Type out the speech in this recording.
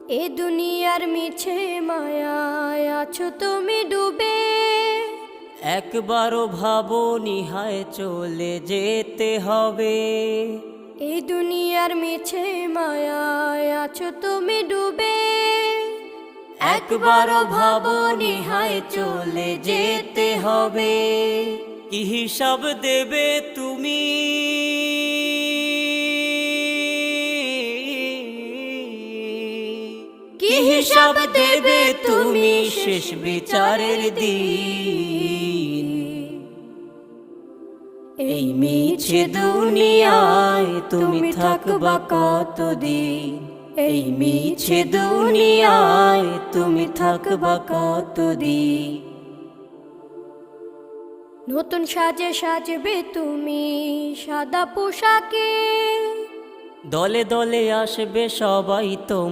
এ দুনিয়ার মিছে মায়ায় আছো তুমি ডুবে, একবারও ভাবোনি হায় চলে যেতে হবে। এই দুনিয়ার মিছে মায়ায় আছো তুমি ডুবে, একবারও ভাবোনি হায় চলে যেতে হবে। কি হিসাব দেবে তুমি, কি হিসাব দেবে তুমি শেষ বিচারের দিন। এই মিছে দুনিয়ায় তুমি থাকবা কতদিন, এই মিছে দুনিয়ায় তুমি থাকবা কতদিন। নতুন সাজে সাজবে তুমি সাদা পোশাকে, দলে দলে আসবে সবাই তোমার